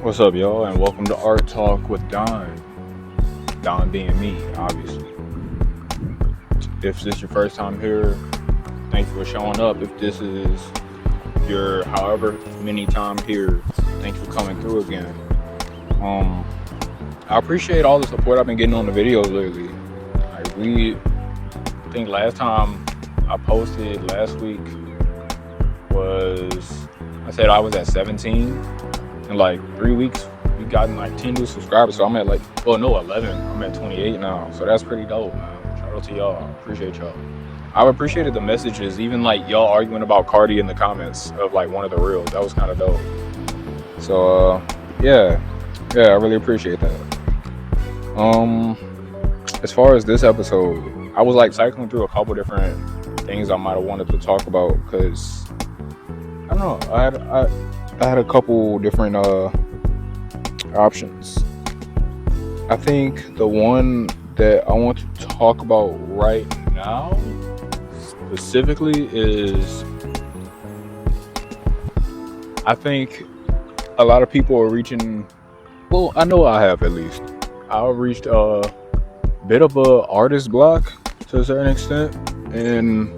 What's up, y'all, and welcome to Art Talk with Don. Don being me, obviously. If this is your first time here, thanks for showing up. If this is your however many time here, thanks for coming through again. I appreciate all the support I've been getting on the videos lately. I think last time I posted last week I said I was at 17. In like 3 weeks, we've gotten like 10 new subscribers. So I'm at 11. I'm at 28 now. So that's pretty dope, man. Shout out to y'all. Appreciate y'all. I've appreciated the messages, even like y'all arguing about Cardi in the comments of like one of the reels. That was kind of dope. So yeah, I really appreciate that. As far as this episode, I was like cycling through a couple different things I might have wanted to talk about because I don't know. I had a couple different options. I think the one that I want to talk about right now specifically is I think a lot of people are reaching, well, I know I have at least. I've reached a bit of a artist block to a certain extent, and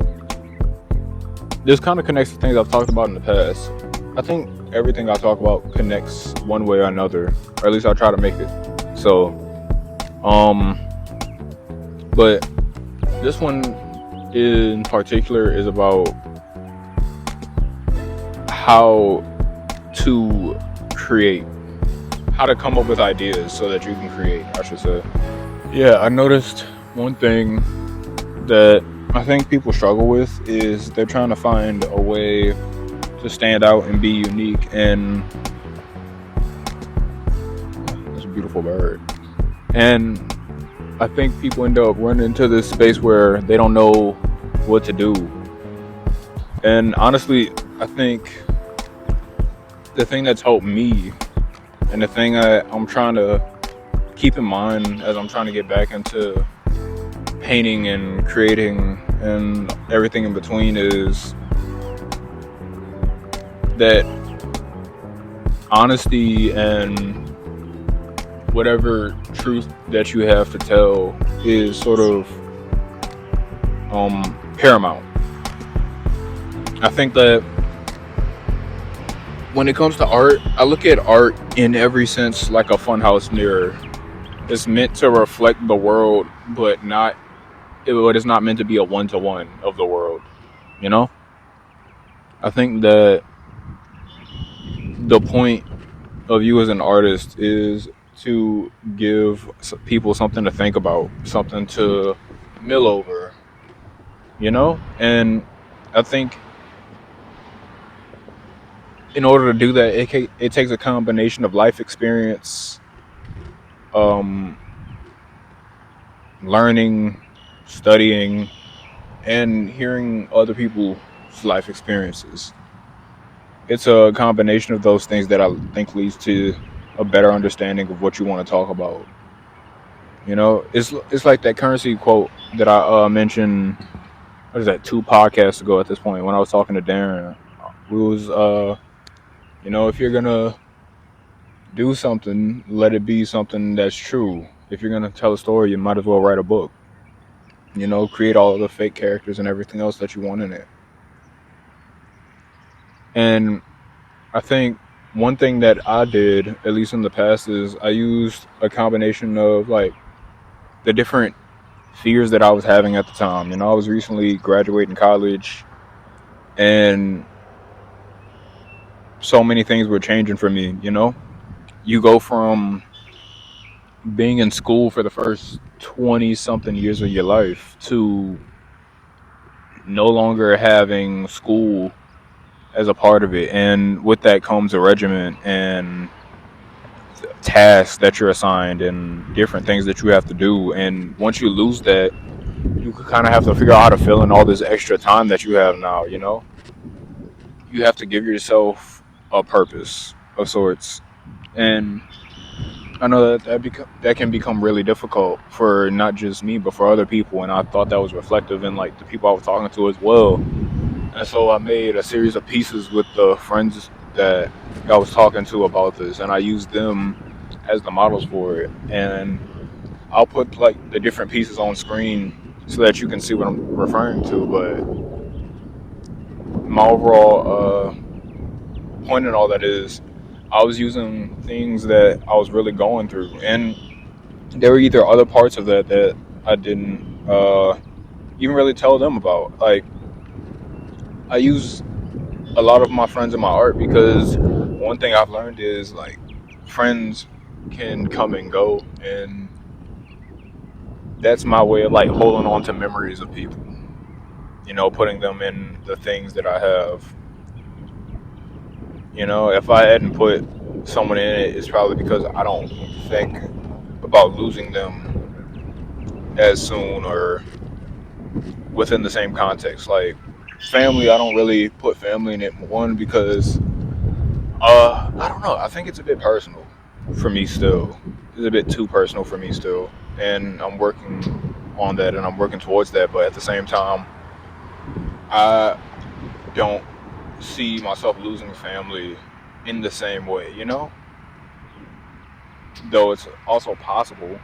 this kind of connects to things I've talked about in the past. I think everything I talk about connects one way or another, or at least I try to make it so. But this one in particular is about how to create, how to come up with ideas so that you can create, I should say. Yeah, I noticed one thing that I think people struggle with is they're trying to find a way to stand out and be unique, and that's a beautiful bird. And I think people end up running into this space where they don't know what to do. And honestly, I think the thing that's helped me, and the thing I'm trying to keep in mind as I'm trying to get back into painting and creating and everything in between, is that honesty and whatever truth that you have to tell is sort of paramount. I think that when it comes to art, I look at art in every sense like a funhouse mirror. It's meant to reflect the world, but it's not meant to be a one-to-one of the world, you know? I think that the point of you as an artist is to give people something to think about, something to mill over, you know? And I think in order to do that, it takes a combination of life experience, learning, studying, and hearing other people's life experiences. It's a combination of those things that I think leads to a better understanding of what you want to talk about. You know, it's like that currency quote that I mentioned. What is that? 2 podcasts ago at this point, when I was talking to Darren, we was if you're gonna do something, let it be something that's true. If you're gonna tell a story, you might as well write a book. You know, create all of the fake characters and everything else that you want in it. And I think one thing that I did, at least in the past, is I used a combination of like the different fears that I was having at the time. You know, I was recently graduating college, and so many things were changing for me. You know, you go from being in school for the first 20 something years of your life to no longer having school as a part of it, and with that comes a regiment and tasks that you're assigned and different things that you have to do. And once you lose that, you kind of have to figure out how to fill in all this extra time that you have now. You know, you have to give yourself a purpose of sorts, and I know that can become really difficult for not just me but for other people, and I thought that was reflective in like the people I was talking to as well. And so I made a series of pieces with the friends that I was talking to about this, and I used them as the models for it. And I'll put like the different pieces on screen so that you can see what I'm referring to. But my overall point in all that is, I was using things that I was really going through, and there were either other parts of that that I didn't even really tell them about. Like, I use a lot of my friends in my art because one thing I've learned is like friends can come and go, and that's my way of like holding on to memories of people. Putting them in the things that I have. If I hadn't put someone in it, it's probably because I don't think about losing them as soon or within the same context. Like family, I don't really put family in it. One, because I don't know. I think it's a bit personal for me still. It's a bit too personal for me still, and I'm working on that, and I'm working towards that. But at the same time, I don't see myself losing family in the same way. Though it's also possible.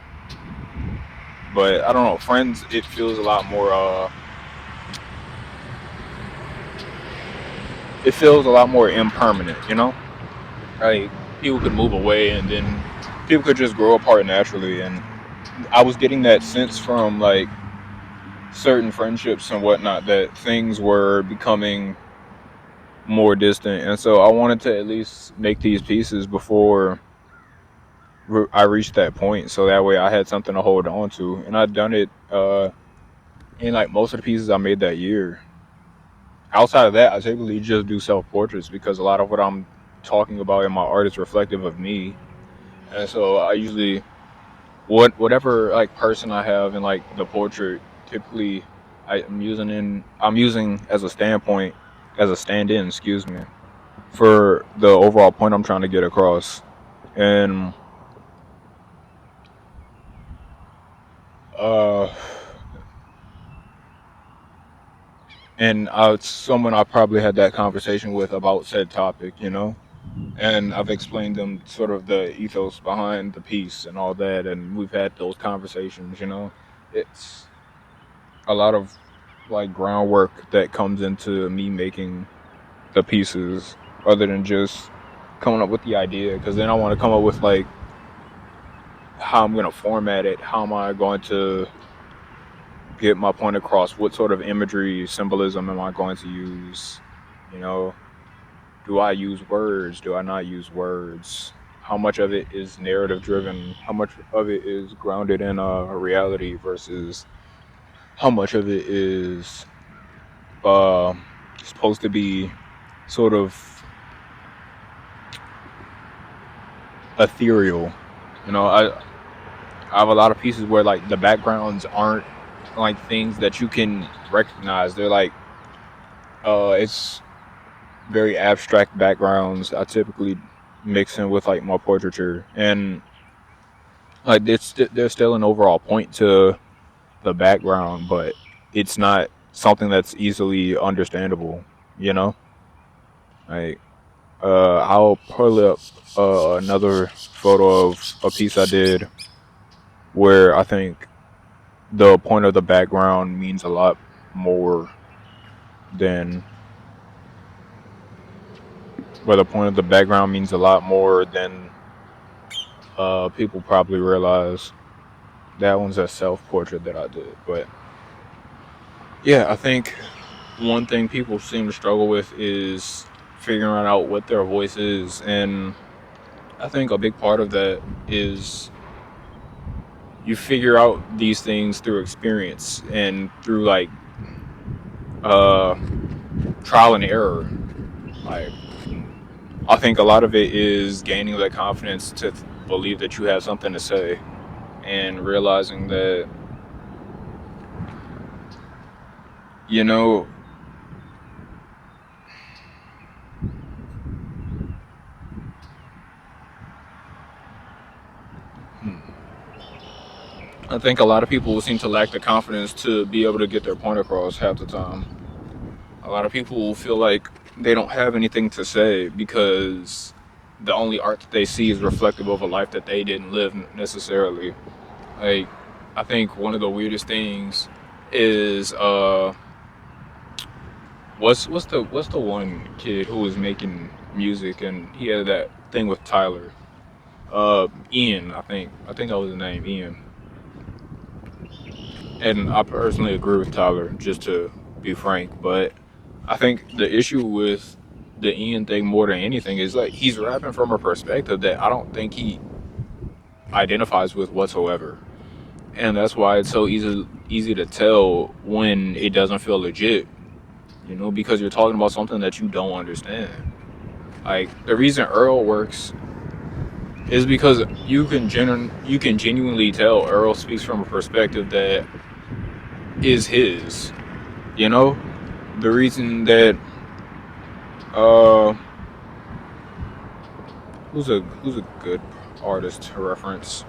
But I don't know. Friends, it feels a lot more. It feels a lot more impermanent. Like people could move away, and then people could just grow apart naturally. And I was getting that sense from like certain friendships and whatnot that things were becoming more distant. And so I wanted to at least make these pieces before I reached that point, so that way I had something to hold on to. And I'd done it in like most of the pieces I made that year. Outside of that, I typically just do self portraits because a lot of what I'm talking about in my art is reflective of me. And so I usually whatever like person I have in like the portrait, typically I'm using as a standpoint, as a stand-in, excuse me, for the overall point I'm trying to get across. And uh it's someone I probably had that conversation with about said topic. And I've explained them sort of the ethos behind the piece and all that, and we've had those conversations. It's a lot of like groundwork that comes into me making the pieces, other than just coming up with the idea. Because then I want to come up with like how I'm going to format it, how am I going to get my point across, what sort of imagery, symbolism am I going to use. you know do I use words, do I not use words, how much of it is narrative driven, how much of it is grounded in a reality versus how much of it is uh, supposed to be sort of ethereal. I have a lot of pieces where like the backgrounds aren't like things that you can recognize. They're like it's very abstract backgrounds. I typically mix in with like my portraiture, and like there's still an overall point to the background, but it's not something that's easily understandable. You know, like I'll pull up another photo of a piece I did where I think the point of the background means a lot more than where the point of the background means a lot more than people probably realize. That one's a self portrait that I did, but yeah, I think one thing people seem to struggle with is figuring out what their voice is, and I think a big part of that is you figure out these things through experience and through like uh, trial and error. Like I think a lot of it is gaining that confidence to believe that you have something to say, and realizing that you know I think a lot of people seem to lack the confidence to be able to get their point across half the time. A lot of people feel like they don't have anything to say because the only art that they see is reflective of a life that they didn't live necessarily. Like, I think one of the weirdest things is what's the one kid who was making music and he had that thing with Tyler, Ian, I think that was his name, Ian. And I personally agree with Tyler, just to be frank. But I think the issue with the Ian thing more than anything is like he's rapping from a perspective that I don't think he identifies with whatsoever, and that's why it's so easy to tell when it doesn't feel legit. Because you're talking about something that you don't understand. Like the reason Earl works is because you can genuinely tell Earl speaks from a perspective that is his. You know, the reason that uh who's a good artist to reference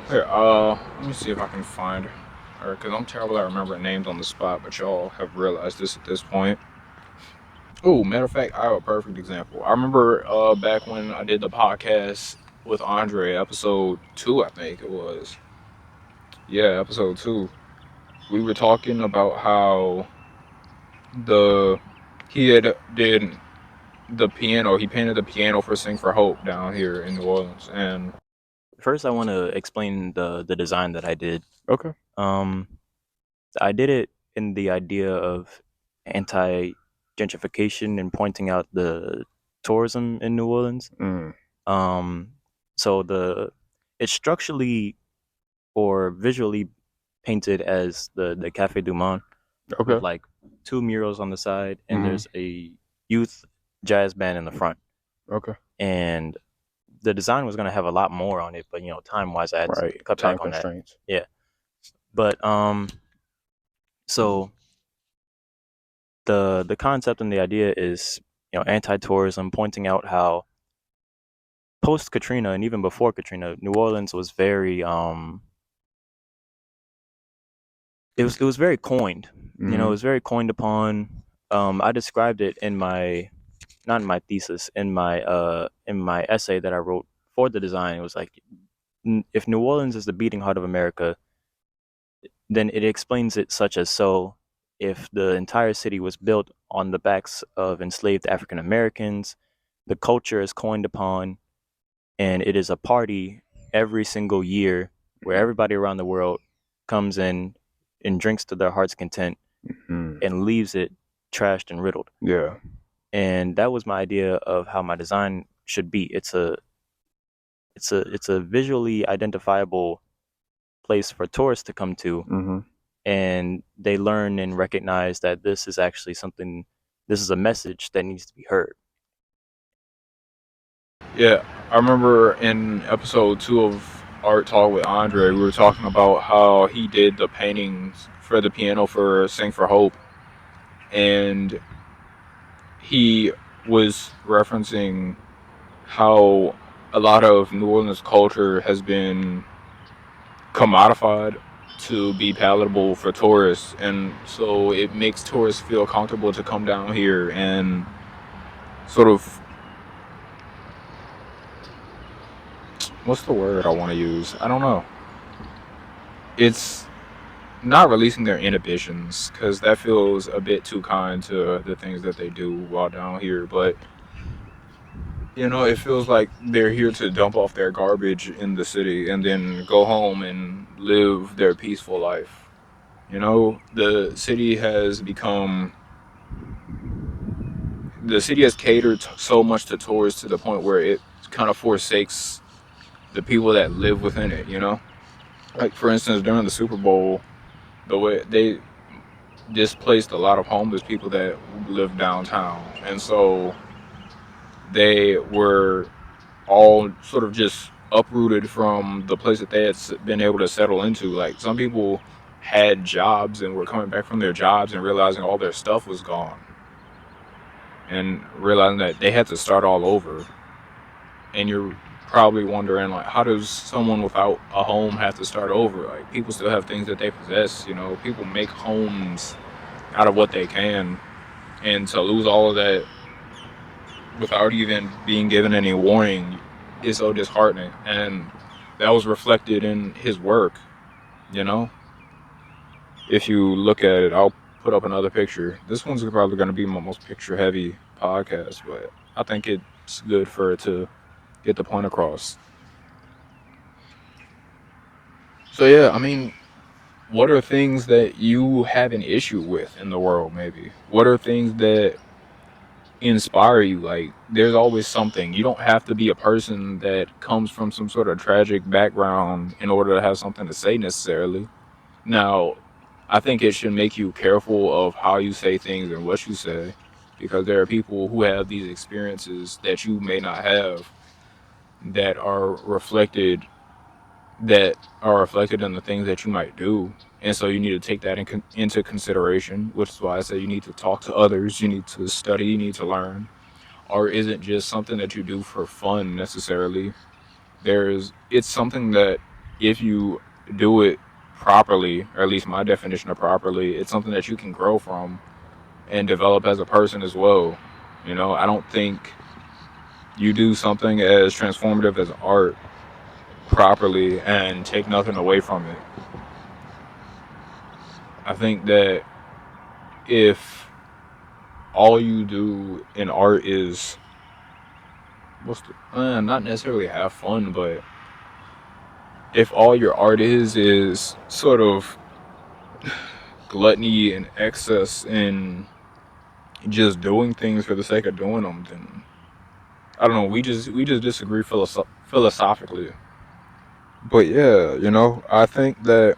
here, let me see if I can find her, because I'm terrible at remembering names on the spot, but y'all have realized this at this point. Oh, matter of fact, I have a perfect example. I remember back when I did the podcast with Andre, episode 2, I think it was. Yeah, episode 2. We were talking about how the he had did the piano. He painted the piano for Sing for Hope down here in New Orleans. And First, I want to explain the design that I did. okay. Um, I did it in the idea of anti gentrification and pointing out the tourism in New Orleans. Mm, Um, so it's structurally or visually painted as the Cafe du Monde with okay. like two murals on the side, and Hmm. there's a youth jazz band in the front. Okay. And the design was gonna have a lot more on it, but time wise, I had to Right. cut Time back on that. constraints. Yeah, but so the concept and the idea is anti-tourism, pointing out how post Katrina and even before Katrina, New Orleans was very it was very coined. It Hmm. was very coined upon. I described it in my not in my thesis in my essay that I wrote for the design. It was like if New Orleans is the beating heart of America, then it explains it such as so. If the entire city was built on the backs of enslaved African Americans, the culture is coined upon, and it is a party every single year where everybody around the world comes in and drinks to their heart's content Hmm. and leaves it trashed and riddled. Yeah. And that was my idea of how my design should be. It's a visually identifiable place for tourists to come to, Hmm. and they learn and recognize that this is actually something, this is a message that needs to be heard. Yeah. I remember in episode 2 of Art Talk with Andre, we were talking about how he did the paintings for the piano for Sing for Hope, and he was referencing how a lot of New Orleans culture has been commodified to be palatable for tourists, and so it makes tourists feel comfortable to come down here and sort of, what's the word I want to use? I don't know. It's not releasing their inhibitions, because that feels a bit too kind to the things that they do while down here, but it feels like they're here to dump off their garbage in the city and then go home and live their peaceful life. The city has catered so much to tourists to the point where it kind of forsakes the people that live within it. Like for instance, during the Super Bowl, the way they displaced a lot of homeless people that live downtown, and so they were all sort of just uprooted from the place that they had been able to settle into. Like some people had jobs and were coming back from their jobs and realizing all their stuff was gone and realizing that they had to start all over. And you're probably wondering, like, how does someone without a home have to start over? Like, people still have things that they possess. People make homes out of what they can. And to lose all of that without even being given any warning is so disheartening. And that was reflected in his work, you know? If you look at it, I'll put up another picture. This one's probably going to be my most picture heavy podcast, but I think it's good for it to get the point across. So, yeah, I mean, what are things that you have an issue with in the world, maybe? What are things that inspire you? Like, there's always something. You don't have to be a person that comes from some sort of tragic background in order to have something to say necessarily. Now, I think it should make you careful of how you say things and what you say, because there are people who have these experiences that you may not have that are reflected that are reflected in the things that you might do. And so you need to take that into consideration, which is why I say you need to talk to others, you need to study, you need to learn. Art isn't just something that you do for fun necessarily. It's something that if you do it properly, or at least my definition of properly, it's something that you can grow from and develop as a person as well. I don't think you do something as transformative as art properly and take nothing away from it. I think that if all you do in art is not necessarily have fun, but if all your art is sort of gluttony and excess and just doing things for the sake of doing them, then I don't know. We just disagree philosophically. But yeah, I think that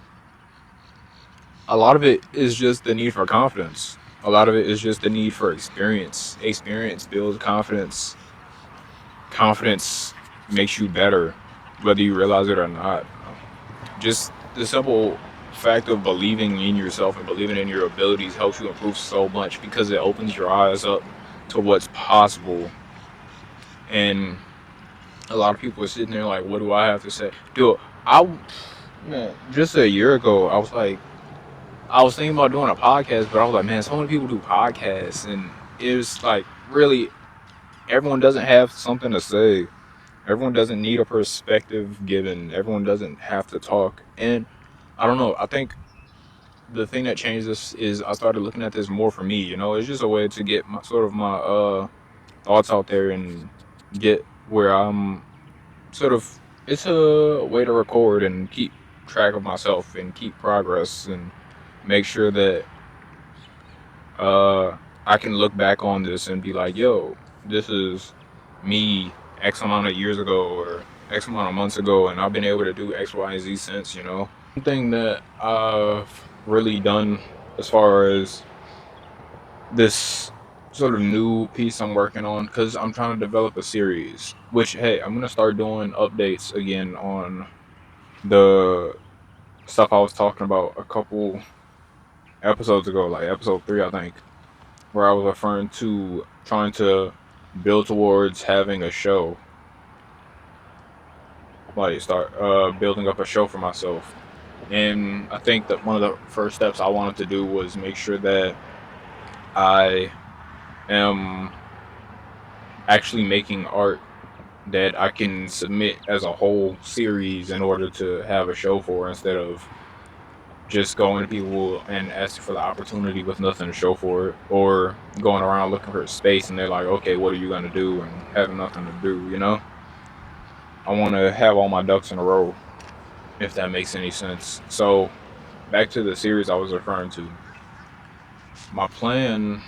a lot of it is just the need for confidence. A lot of it is just the need for experience. Experience builds confidence. Confidence makes you better, whether you realize it or not. Just the simple fact of believing in yourself and believing in your abilities helps you improve so much because it opens your eyes up to what's possible. And a lot of people are sitting there like, what do I have to say? Dude, I man, just a year ago, I was thinking about doing a podcast, but I was like, man, so many people do podcasts, and it's like really everyone doesn't have something to say. Everyone doesn't need a perspective given. Everyone doesn't have to talk. And I don't know. I think the thing that changed this is I started looking at this more for me. It's just a way to get my thoughts out there and get where I'm sort of. It's a way to record and keep track of myself and keep progress and make sure that uh, I can look back on this and be like, yo, this is me X amount of years ago or X amount of months ago, and I've been able to do X, Y, and Z since. One thing that I've really done as far as this sort of new piece I'm working on, because I'm trying to develop a series, which, hey, I'm going to start doing updates again on the stuff I was talking about a couple episodes ago, like episode 3, I think, where I was referring to trying to build towards having a show, like start building up a show for myself. And I think that one of the first steps I wanted to do was make sure that I am actually making art that I can submit as a whole series in order to have a show for, instead of just going to people and asking for the opportunity with nothing to show for it, or going around looking for space and they're like, okay, what are you going to do, and having nothing to do. I want to have all my ducks in a row, if that makes any sense. So back to the series I was referring to. My plan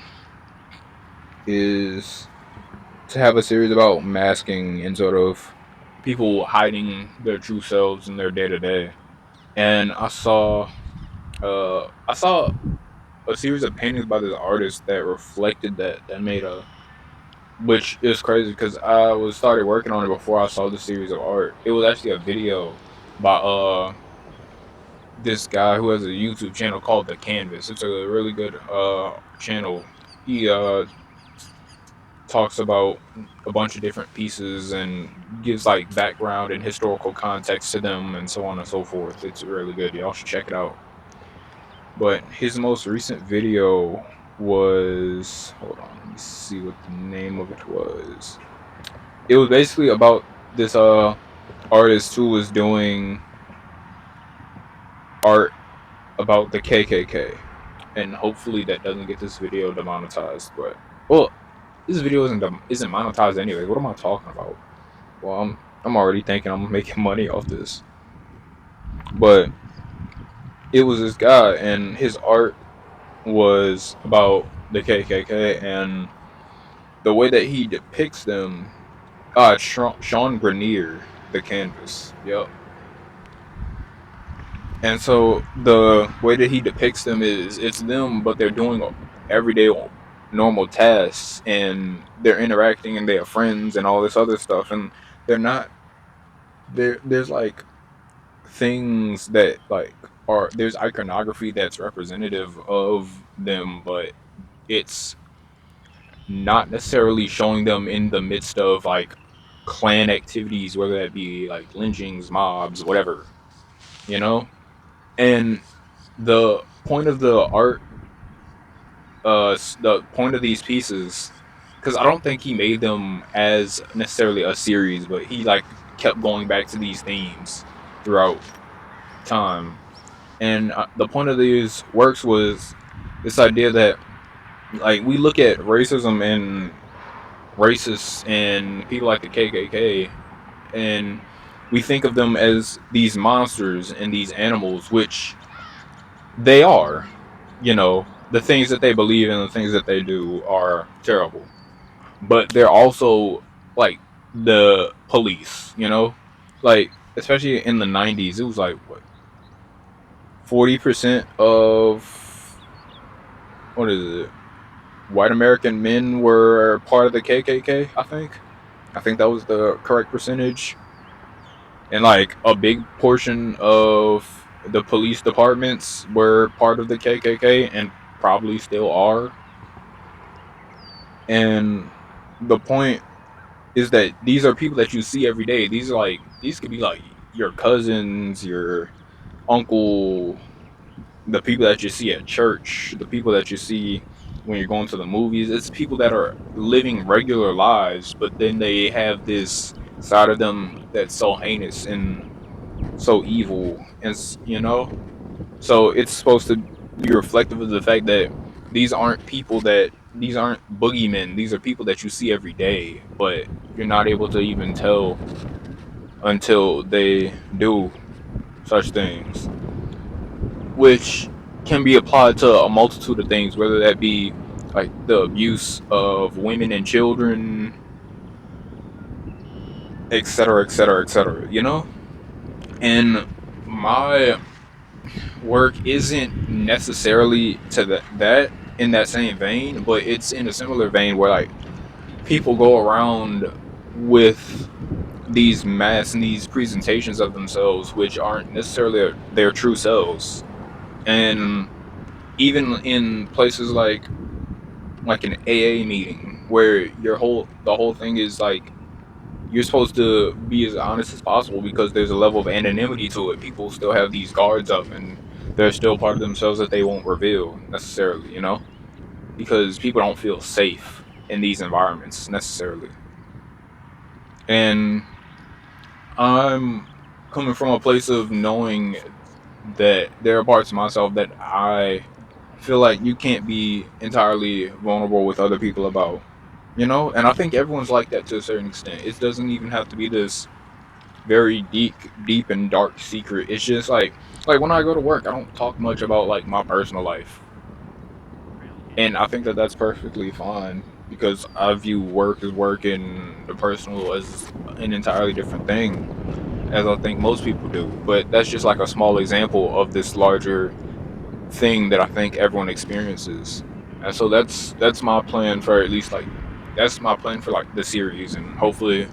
is to have a series about masking and sort of people hiding their true selves in their day to day. And I saw a series of paintings by this artist that reflected that made a, which is crazy because I was started working on it before I saw the series of art. It was actually a video by this guy who has a YouTube channel called The Canvas. It's a really good channel. He talks about a bunch of different pieces and gives like background and historical context to them and so on and so forth. It's really good. Y'all should check it out. But his most recent video was, hold on, let me see what the name of it was. It was basically about this artist who was doing art about the KKK, and hopefully that doesn't get this video demonetized. But well, this video isn't monetized anyway. What am I talking about? Well, I'm already thinking I'm making money off this. But it was this guy, and his art was about the KKK, and the way that he depicts them. Sean Grenier, the canvas. Yep. And so the way that he depicts them is it's them, but they're doing everyday normal tasks, and they're interacting, and they have friends and all this other stuff, and they're not there. There's like things that like are there's iconography that's representative of them, but it's not necessarily showing them in the midst of like clan activities, whether that be like lynchings, mobs, whatever, you know. And the point of the art, the point of these pieces, because I don't think he made them as necessarily a series, but he like kept going back to these themes throughout time. And the point of these works was this idea that like we look at racism and racists and people like the KKK, and we think of them as these monsters and these animals, which they are. You know, the things that they believe and the things that they do are terrible, but they're also like the police. You know, like especially in the '90s, it was like what 40% of what is it? White American men were part of the KKK. I think that was the correct percentage, and like a big portion of the police departments were part of the KKK and probably still are. And the point is that these are people that you see every day. These could be like your cousins, your uncle, the people that you see at church, the people that you see when you're going to the movies. It's people that are living regular lives, but then they have this side of them that's so heinous and so evil, and you know. So it's supposed to be reflective of the fact that these aren't boogeymen. These are people that you see every day, but you're not able to even tell until they do such things, which can be applied to a multitude of things, whether that be like the abuse of women and children, etc., etc., etc. You know, and my work isn't necessarily to that in that same vein, but it's in a similar vein where like people go around with these masks and these presentations of themselves which aren't necessarily their true selves. And even in places like an AA meeting where the whole thing is like you're supposed to be as honest as possible because there's a level of anonymity to it. People still have these guards up, and they're still part of themselves that they won't reveal necessarily, you know? Because people don't feel safe in these environments necessarily. And I'm coming from a place of knowing that there are parts of myself that I feel like you can't be entirely vulnerable with other people about, you know? And I think everyone's like that to a certain extent. It doesn't even have to be this very deep and dark secret. It's just like when I go to work, I don't talk much about like my personal life, and I think that that's perfectly fine because I view work as work and the personal as an entirely different thing, as I think most people do. But that's just like a small example of this larger thing that I think everyone experiences. And so that's my plan for at least like that's my plan for like the series, and hopefully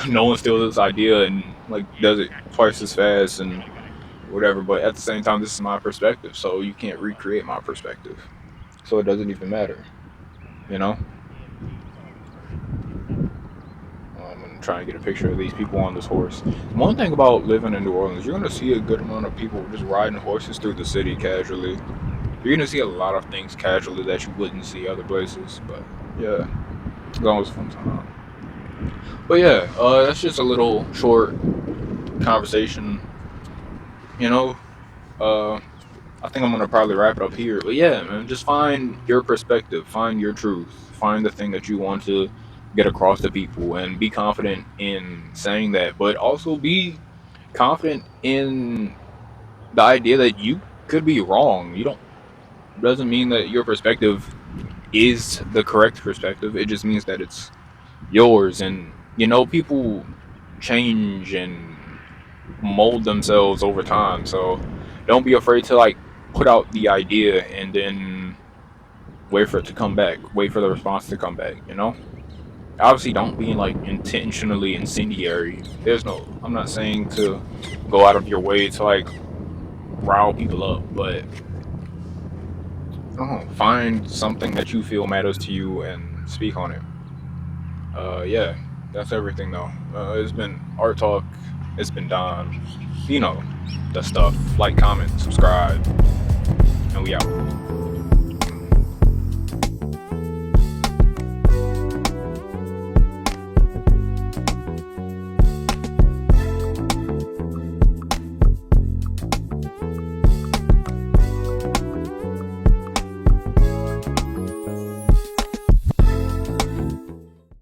no one steals this idea and like does it twice as fast and whatever. But at the same time, this is my perspective, so you can't recreate my perspective, so it doesn't even matter, you know. I'm gonna try and get a picture of these people on this horse. One thing about living in New Orleans, you're gonna see a good amount of people just riding horses through the city casually. you're gonna see a lot of things casually that you wouldn't see other places. But yeah, it's always a fun time. But yeah, that's just a little short conversation. You know, uh, I think I'm gonna probably wrap it up here. But yeah, man, just find your perspective, find your truth, find the thing that you want to get across to people, and be confident in saying that. But also be confident in the idea that you could be wrong. You don't doesn't mean that your perspective is the correct perspective. It just means that it's yours. And people change and mold themselves over time. So don't be afraid to like put out the idea and then wait for it to come back. Wait for the response to come back. Obviously don't be like intentionally incendiary. I'm not saying to go out of your way to like rile people up, but find something that you feel matters to you and speak on it. Yeah, that's everything though. It's been Art Talk. It's been Don. You know, the stuff. Like, comment, subscribe, and we out.